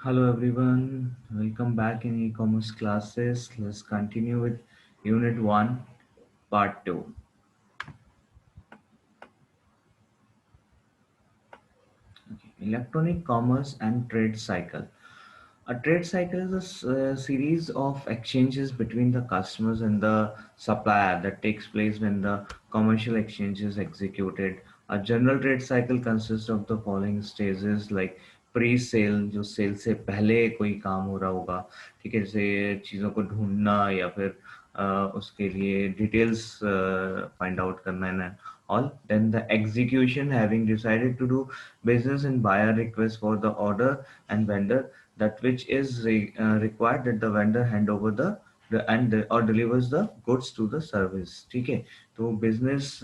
Hello everyone, welcome back in e-commerce classes. Let's continue with Unit 1, Part 2. Okay. Electronic commerce and trade cycle. A trade cycle is a series of exchanges between the customers and the supplier that takes place when the commercial exchange is executed. A general trade cycle consists of the following stages like pre-सेल जो cell से पहले कोई काम हो रहा होगा, ठीक है, जैसे चीज़ों को ढूंढना या फिर उसके लिए डिटेल्स फाइंड आउट करना है all. Then the execution, having decided to do business, and buyer request for the order and vendor that which is required that the vendor hand over or delivers the goods to the service. ठीक है, तो business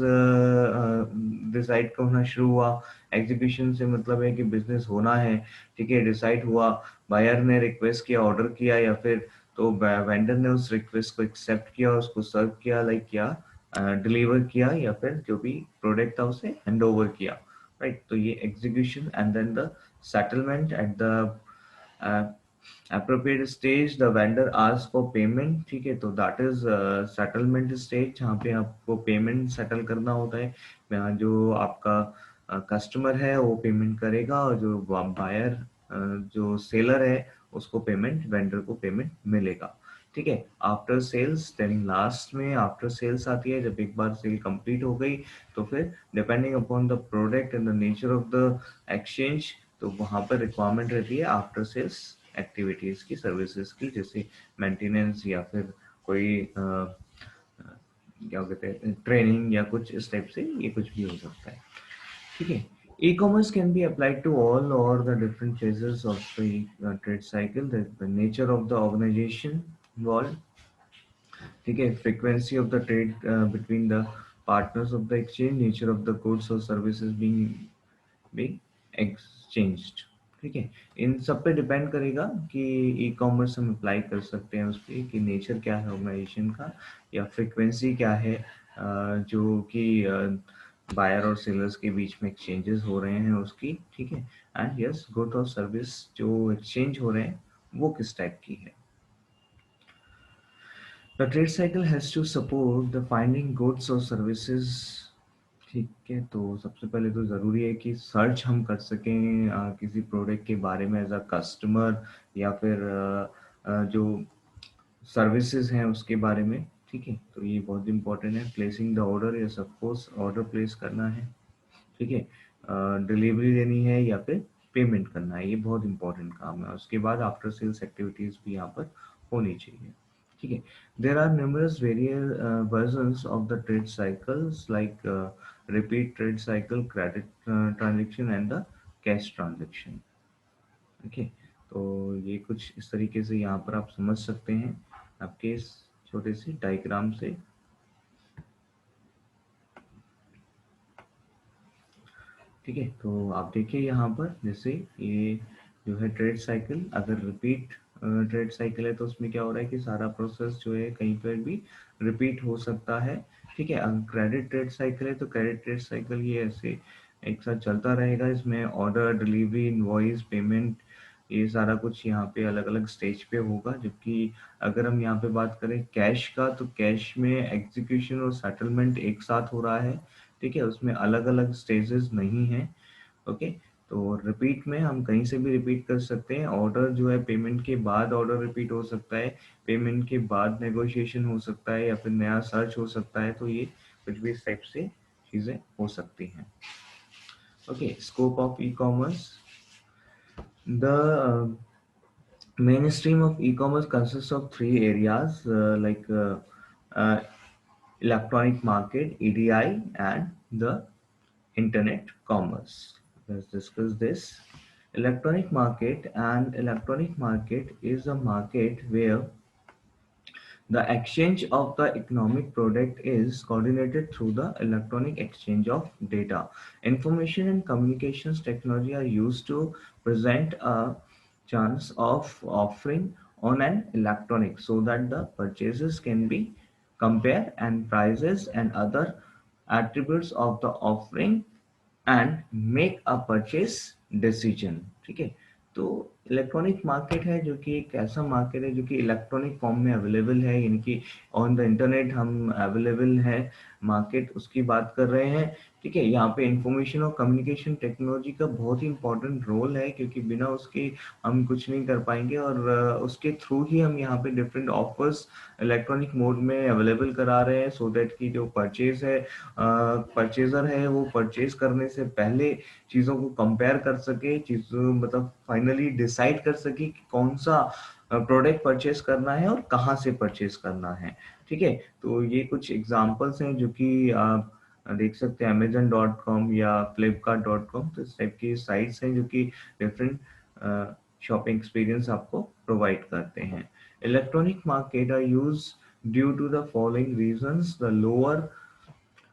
decide का होना शुरू हुआ. Execution से मतलब है कि बिजनेस होना है. ठीक है, डिसाइड हुआ, बायर ने रिक्वेस्ट किया, ऑर्डर किया, या फिर तो वेंडर ने उस रिक्वेस्ट को एक्सेप्ट किया, उसको सर्व किया, लाइक किया, डिलीवर किया, या फिर जो भी प्रोडक्ट था उसे हैंड ओवर किया. राइट, तो ये execution. And then the settlement at the appropriate stage the vendor asks for payment. ठीक है, तो that is settlement stage, जहाँ पे आपको पेमेंट सेटल करना होता है. जो आपका कस्टमर है वो पेमेंट करेगा, और जो बायर जो सेलर है उसको पेमेंट, वेंडर को पेमेंट मिलेगा. ठीक है, आफ्टर सेल्स, देन लास्ट में आफ्टर सेल्स आती है. जब एक बार सेल कंप्लीट हो गई तो फिर depending upon the product and the nature of the exchange, तो वहाँ पर रिक्वायरमेंट रहती है आफ्टर सेल्स एक्टिविटीज की, सर्विसेज की, जैसे मेंटेनेंस या फिर कोई क्या कहते हैं ट्रेनिंग या कुछ इस टाइप से, ये कुछ भी हो सकता है. ठीक है, e-commerce can be applied to all or the different phases of the trade cycle. The nature of the organization involved, ठीक है, frequency of the trade between the partners of the exchange, nature of the goods or services being exchanged. ठीक है, इन सब पे depend करेगा कि e commerce हम apply कर सकते हैं उस पर, कि नेचर क्या है ऑर्गेनाइजेशन का, या फ्रिक्वेंसी क्या है जो कि बायर और सेलर्स के बीच में एक्सचेंजेस हो रहे हैं उसकी. ठीक है, एंड यस, गुड और सर्विस जो एक्सचेंज हो रहे हैं वो किस टाइप की है. The trade cycle has to support the finding goods और सर्विसेज. ठीक है, तो सबसे पहले तो ज़रूरी है कि सर्च हम कर सकें किसी प्रोडक्ट के बारे में एज अ कस्टमर, या फिर जो सर्विसेज हैं उसके बारे में. ठीक है, तो ये बहुत इंपॉर्टेंट है. प्लेसिंग द ऑर्डर, या सपोज ऑर्डर प्लेस करना है. ठीक है, डिलीवरी देनी है या फिर पेमेंट करना है, ये बहुत इंपॉर्टेंट काम है. उसके बाद आफ्टर सेल्स एक्टिविटीज भी यहाँ पर होनी चाहिए. ठीक है, there are numerous versions of the trade cycles like repeat trade cycle, credit transaction and the cash transaction. Okay, तो ये कुछ इस तरीके से यहाँ पर आप समझ सकते हैं आपके इस छोटे से डायग्राम से. ठीक है, तो आप देखिए यहाँ पर, जैसे ये जो है ट्रेड साइकिल, अगर रिपीट ट्रेड साइकिल है तो उसमें क्या हो रहा है कि सारा प्रोसेस जो है कहीं पर भी रिपीट हो सकता है. ठीक है, अगर क्रेडिट ट्रेड साइकिल है तो क्रेडिट ट्रेड साइकिल ये ऐसे एक साथ चलता रहेगा. इसमें ऑर्डर, डिलीवरी, इनवॉइस, पेमेंट, ये सारा कुछ यहाँ पे अलग अलग स्टेज पे होगा. जबकि अगर हम यहाँ पे बात करें कैश का, तो कैश में एग्जीक्यूशन और सेटलमेंट एक साथ हो रहा है. ठीक है, उसमें अलग अलग स्टेजेस नहीं है. ओके, तो रिपीट में हम कहीं से भी रिपीट कर सकते हैं. ऑर्डर जो है पेमेंट के बाद ऑर्डर रिपीट हो सकता है, पेमेंट के बाद नेगोशिएशन हो सकता है, या फिर नया सर्च हो सकता है. तो ये कुछ भी इस टाइप से चीज़ें हो सकती हैं. Okay, scope of e commerce. The mainstream of e-commerce consists of three areas uh, electronic market, EDI, and the internet commerce. Let's discuss this. Electronic market is a market where the exchange of the economic product is coordinated through the electronic exchange of data. Information and communications technology are used to present a chance of offering on an electronic so that the purchases can be compared and prices and other attributes of the offering and make a purchase decision. ठीक है, तो electronic market है जो कि एक ऐसा market है जो कि इलेक्ट्रॉनिक फॉर्म में अवेलेबल है, यानी कि ऑन द इंटरनेट हम अवेलेबल है मार्केट, उसकी बात कर रहे हैं। ठीक है, यहाँ पे इंफॉर्मेशन और कम्युनिकेशन टेक्नोलॉजी का बहुत ही इंपॉर्टेंट रोल है, क्योंकि बिना उसके हम कुछ नहीं कर पाएंगे, और उसके थ्रू ही हम यहाँ पे डिफरेंट ऑफर्स इलेक्ट्रॉनिक मोड में अवेलेबल करा रहे हैं, सो दैट की जो परचेज है, परचेजर है, वो परचेज करने से पहले चीज़ों को कंपेयर कर सके, चीज़ों मतलब फाइनली डिसाइड कर सके कि कौन सा प्रोडक्ट परचेज करना है और कहाँ से परचेज करना है। ठीक है, तो ये कुछ एग्जांपल्स हैं जो कि आप देख सकते हैं amazon.com या flipkart.com, तो इस टाइप की साइट्स हैं जो कि डिफरेंट शॉपिंग एक्सपीरियंस आपको प्रोवाइड करते हैं। Electronic market are use due to the following reasons: the lower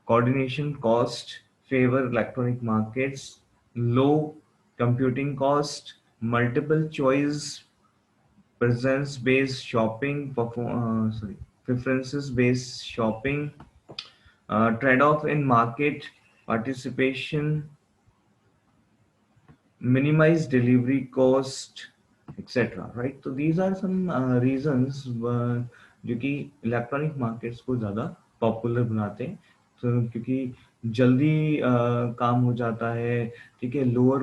coordination cost favor electronic markets, low computing cost, multiple choice, presence based shopping, preferences based shopping, trade off in market participation, minimize delivery cost, etc. Right? So these are some reasons जो कि electronic markets को ज़्यादा popular बनाते हैं। तो क्योंकि जल्दी काम हो जाता है, ठीक है, लोअर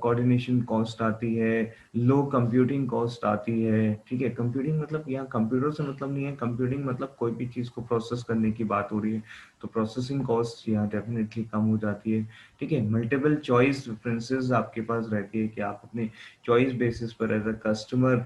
कोऑर्डिनेशन कॉस्ट आती है, लो कंप्यूटिंग कॉस्ट आती है। ठीक है, कंप्यूटिंग मतलब यहाँ कंप्यूटर से मतलब नहीं है, कंप्यूटिंग मतलब कोई भी चीज़ को प्रोसेस करने की बात हो रही है, तो प्रोसेसिंग कॉस्ट यहाँ डेफिनेटली कम हो जाती है। ठीक है, मल्टीपल चॉइस प्रेफरेंसेस आपके पास रहती है कि आप अपने चॉइस बेसिस पर एज अ कस्टमर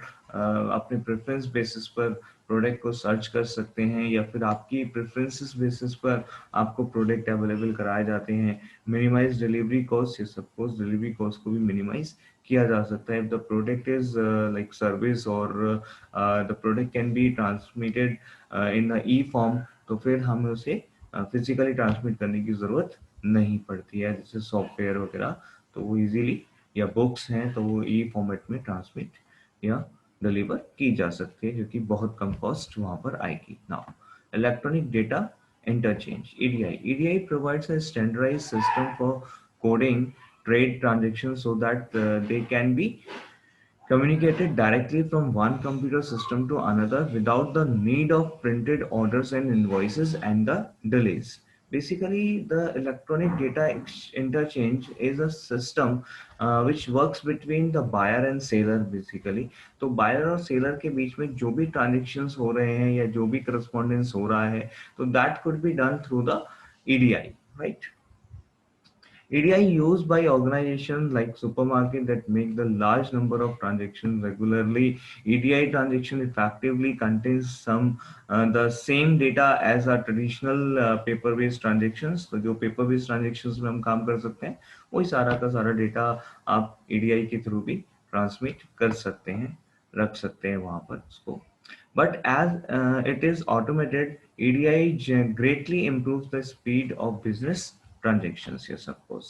अपने प्रेफरेंस बेसिस पर प्रोडक्ट को सर्च कर सकते हैं, या फिर आपकी प्रेफरेंसेस बेसिस पर आपको प्रोडक्ट अवेलेबल कराए जाते हैं। मिनिमाइज डिलीवरी कॉस्ट, ये सपोज डिलीवरी कॉस्ट को भी मिनिमाइज किया जा सकता है। If the product is like service और the product can be transmitted in the e form, तो फिर हमें उसे फिजिकली ट्रांसमिट करने की जरूरत नहीं पड़ती है, जैसे सॉफ्टवेयर वगैरह, तो वो इजीली, या बुक्स हैं तो वो ई फॉर्मेट में ट्रांसमिट या डिलीवर की जा सकती है, जो कि बहुत कम कॉस्ट वहां पर आएगी। Now electronic data interchange, EDI provides a standardized system for coding trade transactions so that they can be communicated directly from one computer system to another without the need of printed orders and invoices and the delays. Basically, the electronic data interchange is a system which works between the buyer and seller basically. तो buyer और seller के बीच में जो भी transactions हो रहे हैं या जो भी correspondence हो रहा है, तो that could be done through the EDI, right? EDI used by organizations like supermarket that make the large number of transactions regularly. EDI transaction effectively contains some the same data as our traditional paper-based transactions. तो जो paper-based transactions में हम काम कर सकते हैं, वही सारा का सारा डेटा आप EDI के थ्रू भी ट्रांसमिट कर सकते हैं, रख सकते हैं वहां पर उसको। But as it is automated, EDI greatly improves the speed of business transactions. Yes, of course.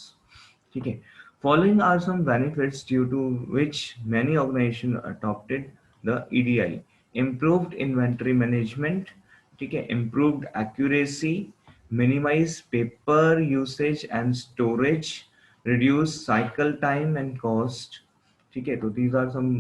Okay. Following are some benefits due to which many organizations adopted the EDI: improved inventory management, okay, improved accuracy, minimize paper usage and storage, reduce cycle time and cost. Okay, so these are some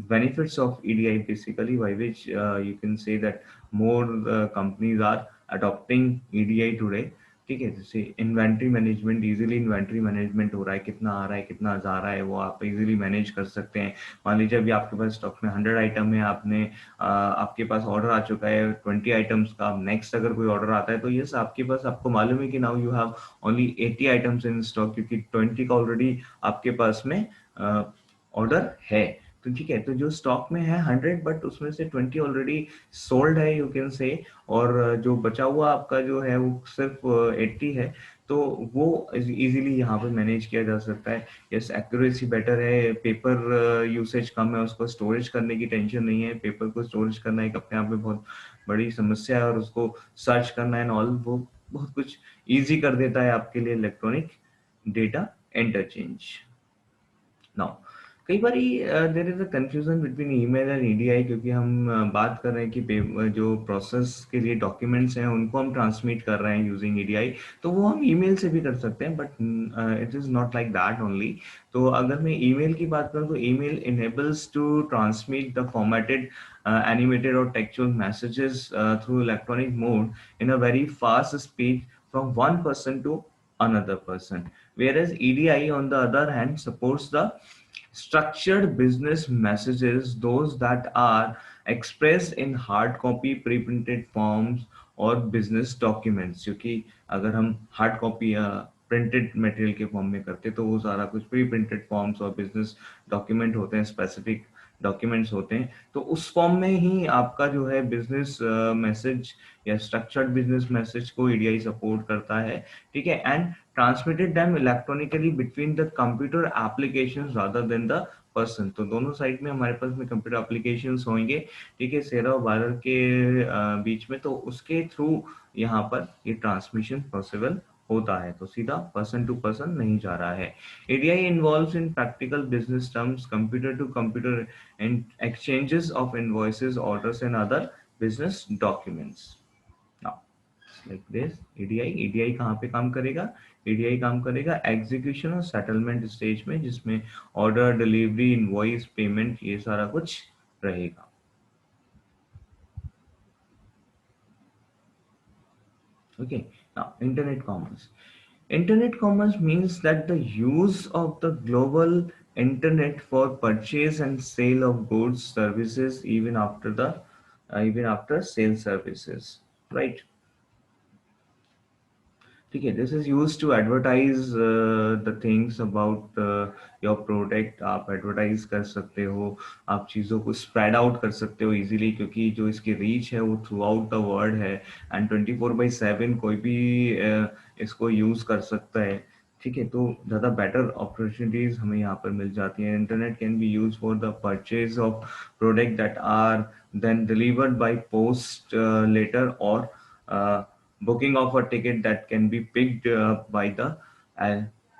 benefits of EDI basically, by which you can say that more companies are adopting EDI today. ठीक है, जैसे inventory management, easily inventory management हो रहा है, कितना आ रहा है कितना जा रहा है वो आप इजीली मैनेज कर सकते हैं। मान लीजिए अभी आपके पास स्टॉक में 100 आइटम है, आपने आपके पास ऑर्डर आ चुका है 20 आइटम्स का, नेक्स्ट अगर कोई ऑर्डर आता है तो यस आपके पास, आपको मालूम है कि now you have only 80 items in stock, क्योंकि 20 का ऑलरेडी आपके पास में ऑर्डर है। तो ठीक है, तो जो स्टॉक में है 100, बट उसमें से 20 ऑलरेडी सोल्ड है यू कैन से, और जो बचा हुआ आपका जो है वो सिर्फ 80 है, तो वो इजीली यहाँ पे मैनेज किया जा सकता है। यस, एक्यूरेसी बेटर है, पेपर यूसेज कम है, उसको स्टोरेज करने की टेंशन नहीं है। पेपर को स्टोरेज करना एक अपने आप में बहुत बड़ी समस्या है, और उसको सर्च करना एंड ऑल, वो बहुत कुछ ईजी कर देता है आपके लिए इलेक्ट्रॉनिक डेटा इंटरचेंज। नाउ कई बार there is a confusion between email and EDI, क्योंकि हम बात कर रहे हैं कि जो प्रोसेस के लिए डॉक्यूमेंट्स हैं उनको हम ट्रांसमिट कर रहे हैं यूजिंग ईडीआई, तो वो हम ईमेल से भी कर सकते हैं, but it is not like that only. तो अगर मैं ईमेल की बात करूं तो email enables to transmit the formatted animated और textual messages through electronic mode in a very fast speed from one person to another person, whereas EDI on the other hand supports the structured business messages, those that are expressed in hard copy, pre-printed forms और business documents, क्योंकि अगर हम hard copy या printed material के form में करते तो वो सारा कुछ प्री प्रिंटेड फॉर्म्स और बिजनेस डॉक्यूमेंट होते हैं, स्पेसिफिक डॉक्यूमेंट्स होते हैं, तो उस फॉर्म में ही आपका जो है बिजनेस मैसेज या स्ट्रक्चर्ड बिजनेस मैसेज को ईडीआई सपोर्ट करता है, ठीक है, and transmitted them electronically between the computer applications rather than the person. तो दोनों साइड में हमारे पास में कंप्यूटर एप्लीकेशंस होंगे, ठीक है, सेरा और बारर के बीच में, तो उसके थ्रू यहाँ पर ये ट्रांसमिशन पॉसिबल होता है, तो सीधा पर्सन टू पर्सन नहीं जा रहा है। EDI involves in practical business terms, computer to computer and exchanges of invoices, orders and other business documents. Like this EDI. EDI कहाँ पे काम करेगा? ईडीआई काम करेगा एग्जीक्यूशन और सेटलमेंट स्टेज में, जिसमें ऑर्डर, डिलीवरी, इनवॉइस, पेमेंट, ये सारा कुछ रहेगा। Okay, now internet commerce. Internet commerce means that the use of the global internet for purchase and sale of goods, services, even after sale services, right? ठीक है, this is use to advertise the things about your product. आप advertise कर सकते हो, आप चीज़ों को spread out कर सकते हो इजीली, क्योंकि जो इसकी रीच है वो थ्रू आउट द वर्ल्ड है, एंड 24/7 कोई भी इसको यूज कर सकता है, ठीक है, तो ज़्यादा बेटर अपॉर्चुनिटीज हमें यहाँ पर मिल जाती हैं। Internet can be use for the purchase of product that are then delivered by post letter, और booking of a ticket that can be picked by the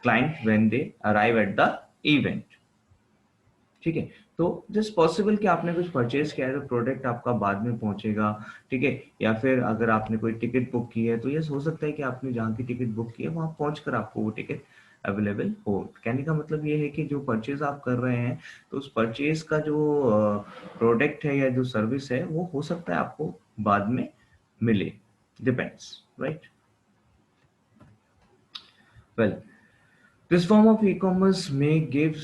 client when they arrive at the event, ठीक है। तो just possible कि आपने कुछ purchase किया है तो प्रोडक्ट आपका बाद में पहुंचेगा, ठीक है, या फिर अगर आपने कोई टिकट बुक की है तो ये हो सकता है कि आपने जहाँ की टिकट बुक की है वहां पहुंचकर आपको वो टिकट अवेलेबल हो। कहने का मतलब ये है कि जो परचेज आप कर रहे हैं तो उस परचेज का जो प्रोडक्ट है या जो सर्विस है वो हो सकता है आपको बाद में मिले, depends, right. Well, this form of e-commerce may give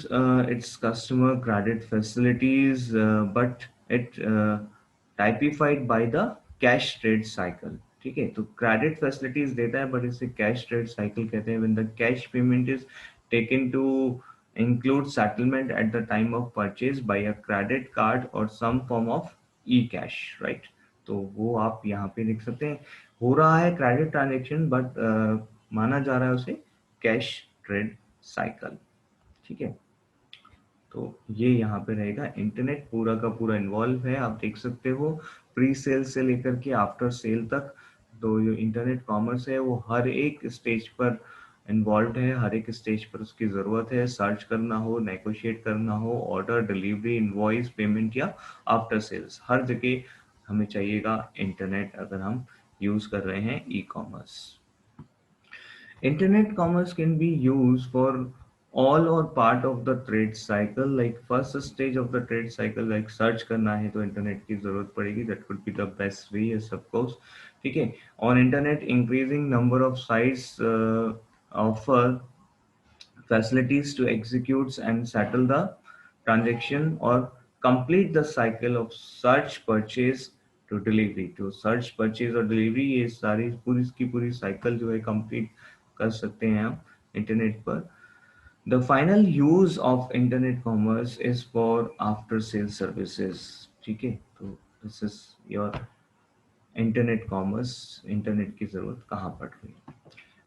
its customer credit facilities, but it typified by the cash trade cycle. ठीक है, तो क्रेडिट फैसिलिटीज देता है बट इसे कैश ट्रेड साइकिल कहते हैं। When the cash payment is taken to include settlement at the time of purchase by a credit card और some form of e cash, right. तो वो आप यहाँ पे लिख सकते हैं, हो रहा है क्रेडिट ट्रांजेक्शन बट माना जा रहा है उसे कैश ट्रेड साइकिल, ठीक है। तो ये यहाँ पे रहेगा। इंटरनेट पूरा का पूरा इन्वॉल्व है, आप देख सकते हो प्री सेल से लेकर के आफ्टर सेल तक। तो जो इंटरनेट कॉमर्स है वो हर एक स्टेज पर इन्वॉल्व है, हर एक स्टेज पर उसकी ज़रूरत है, सर्च करना हो, नेगोशिएट करना हो, ऑर्डर, डिलीवरी, इनवॉइस, पेमेंट या आफ्टर सेल्स, हर जगह हमें चाहिएगा इंटरनेट अगर हम यूज़ कर रहे हैं e commerce. Internet commerce can be used for all or part of the trade cycle. Like first stage of the trade cycle, like search करना है तो internet की जरूरत पड़ेगी. That could be the best way, yes, of course. ठीक है. On internet, increasing number of sites offer facilities to execute and settle the transaction or complete the cycle of search, purchase to delivery। तो search, purchase और delivery ये सारी पूरी की पूरी cycle जो है complete कर सकते हैं हम इंटरनेट पर। The final use of internet commerce is for after sales services, ठीक है। तो this is your internet commerce, internet की जरूरत कहाँ पड़ रही है।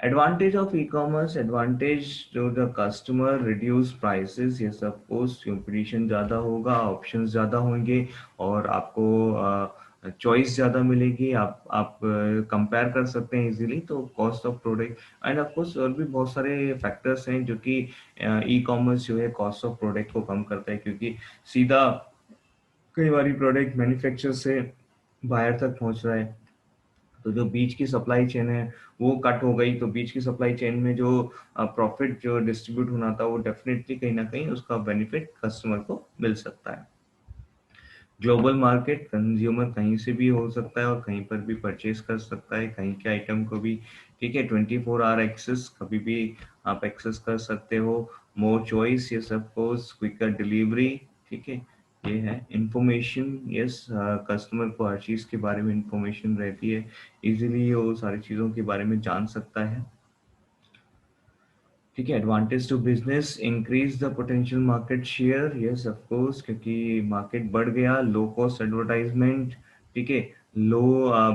Advantage of e commerce, advantage to the customer, reduce prices, ये सब कोर्स कंपटीशन ज़्यादा होगा, ऑप्शंस ज़्यादा होंगे और आपको चॉइस ज़्यादा मिलेगी, आप कंपेयर कर सकते हैं इजीली, तो cost of product end of course और भी बहुत सारे फैक्टर्स हैं जो कि ई कॉमर्स जो है कॉस्ट ऑफ प्रोडक्ट को कम करता है, क्योंकि सीधा कई बार प्रोडक्ट मैन्युफैक्चर से बाहर तक पहुंच रहा है, तो जो बीच की सप्लाई चेन है वो कट हो गई, तो बीच की सप्लाई चेन में जो प्रॉफिट जो डिस्ट्रीब्यूट होना था वो डेफिनेटली कहीं ना कहीं उसका बेनिफिट कस्टमर को मिल सकता है। ग्लोबल मार्केट, कंज्यूमर कहीं से भी हो सकता है और कहीं पर भी परचेज कर सकता है, कहीं के आइटम को भी, ठीक है। 24 आवर एक्सेस, कभी भी आप एक्सेस कर सकते हो। मोर चॉइस, ये सपोज क्विकर डिलीवरी, ठीक है। ये है इंफॉर्मेशन, यस, कस्टमर को हर चीज़ के बारे में इंफॉर्मेशन रहती है, इजीली वो सारी चीज़ों के बारे में जान सकता है, ठीक है। Advantage to business, increase the potential market share, yes of course, क्योंकि मार्केट बढ़ गया। लो कॉस्ट एडवर्टाइजमेंट, ठीक है। लो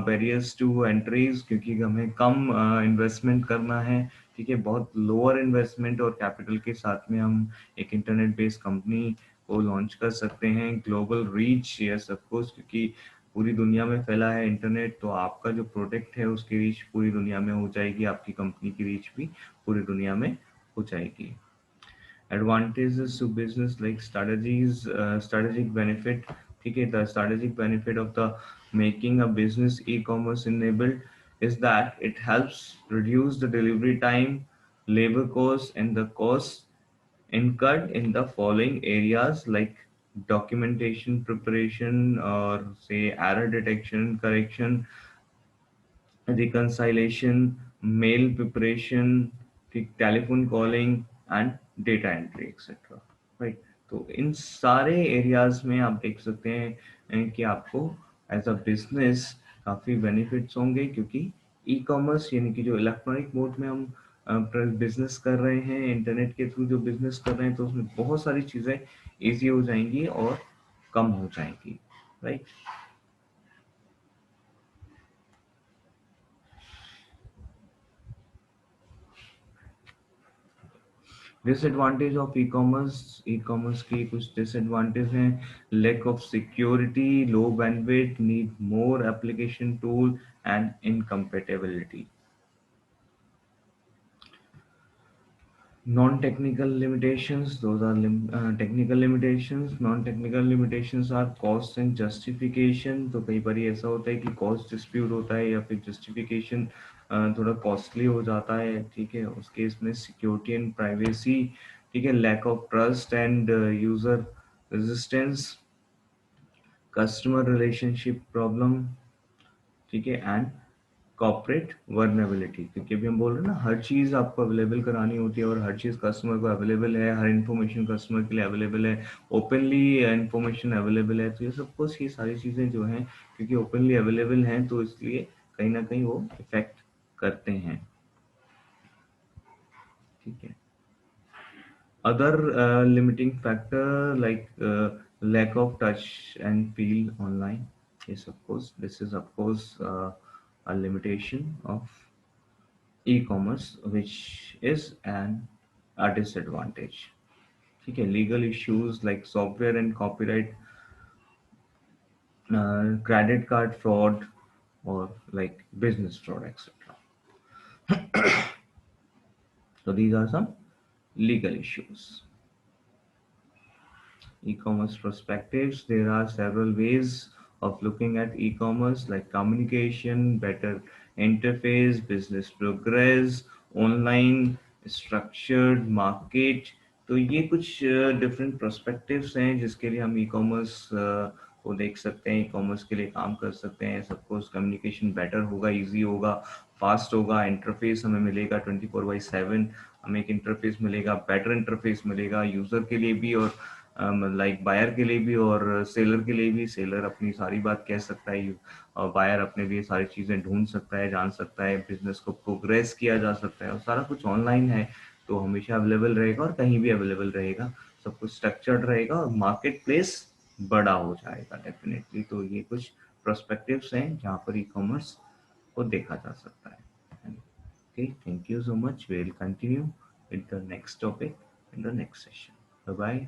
बैरियर्स टू एंट्रीज, क्योंकि हमें कम इन्वेस्टमेंट करना है, ठीक है। बहुत लोअर इन्वेस्टमेंट और कैपिटल के साथ में हम एक इंटरनेट बेस्ड कंपनी को लॉन्च कर सकते हैं। Global reach, yes of course, क्योंकि पूरी दुनिया में फैला है इंटरनेट, तो आपका जो प्रोडक्ट है उसकी रीच पूरी दुनिया में हो जाएगी, आपकी कंपनी की रीच भी पूरी दुनिया में हो जाएगी। Advantages to business like strategies, strategic benefit, ठीक है। The strategic benefit of the making a business e-commerce enabled is that it helps reduce the delivery time, labor costs, and the costs incurred in the following areas like documentation preparation, or say error detection correction, reconciliation, mail preparation, telephone calling and data entry etc. Right, तो इन सारे areas में आप देख सकते हैं कि आपको as a business काफ़ी बेनिफिट्स होंगे, क्योंकि ई कॉमर्स यानी कि जो इलेक्ट्रॉनिक मोड में हम बिजनेस कर रहे हैं, इंटरनेट के थ्रू जो बिजनेस कर रहे हैं, तो उसमें बहुत सारी चीज़ें ईजी हो जाएंगी और कम हो जाएंगी, right. Disadvantage of e commerce की कुछ डिसएडवांटेज हैं। Lack of security, low bandwidth, need more application tool and incompatibility. Non-technical limitations, those are technical limitations. Non-technical limitations are cost and justification, तो कई बार ऐसा होता है कि cost dispute होता है या फिर justification थोड़ा costly हो जाता है, ठीक है। उस केस में security and privacy, ठीक है। lack of trust and user resistance, customer relationship problem, ठीक है। एंड कॉर्पोरेट वर्नेबिलिटी, क्योंकि अभी हम बोल रहे हैं ना, हर चीज़ आपको अवेलेबल करानी होती है और हर चीज़ कस्टमर को अवेलेबल है, हर इन्फॉर्मेशन कस्टमर के लिए अवेलेबल है, ओपनली इन्फॉर्मेशन अवेलेबल है, तो ये सब कुछ, ये सारी चीज़ें जो हैं, क्योंकि ओपनली अवेलेबल हैं तो इसलिए कहीं ना कहीं वो इफेक्ट करते हैं, ठीक है। Other limiting factor like lack of touch and feel online. Yes, of course, this is of course a limitation of e-commerce, which is a disadvantage. Okay, legal issues like software and copyright, credit card fraud, or like business fraud, etc. So these are some legal issues. E-commerce perspectives, there are several ways of looking at e-commerce like communication, better interface, business progress, online, structured market। तो ये कुछ different perspectives हैं जिसके लिए हम e-commerce को देख सकते हैं, ई-कॉमर्स के लिए काम कर सकते हैं। सबको कम्युनिकेशन बेटर होगा, इजी होगा, फास्ट होगा, इंटरफेस हमें मिलेगा 24/7, हमें एक इंटरफेस मिलेगा, बेटर इंटरफेस मिलेगा यूज़र के लिए भी और लाइक बायर के लिए भी और सेलर के लिए भी। सेलर अपनी सारी बात कह सकता है और बायर अपने लिए सारी चीज़ें ढूंढ सकता है, जान सकता है, बिजनेस को प्रोग्रेस किया जा सकता है, और सारा कुछ ऑनलाइन है तो हमेशा अवेलेबल रहेगा और कहीं भी अवेलेबल रहेगा, सब कुछ स्ट्रक्चर्ड रहेगा और मार्केट प्लेस बड़ा हो जाएगा डेफिनेटली। तो ये कुछ प्रोस्पेक्टिव्स हैं जहाँ पर ई कॉमर्स को देखा जा सकता है। Okay, thank you so much, we will continue with the next topic in the next session. Bye bye.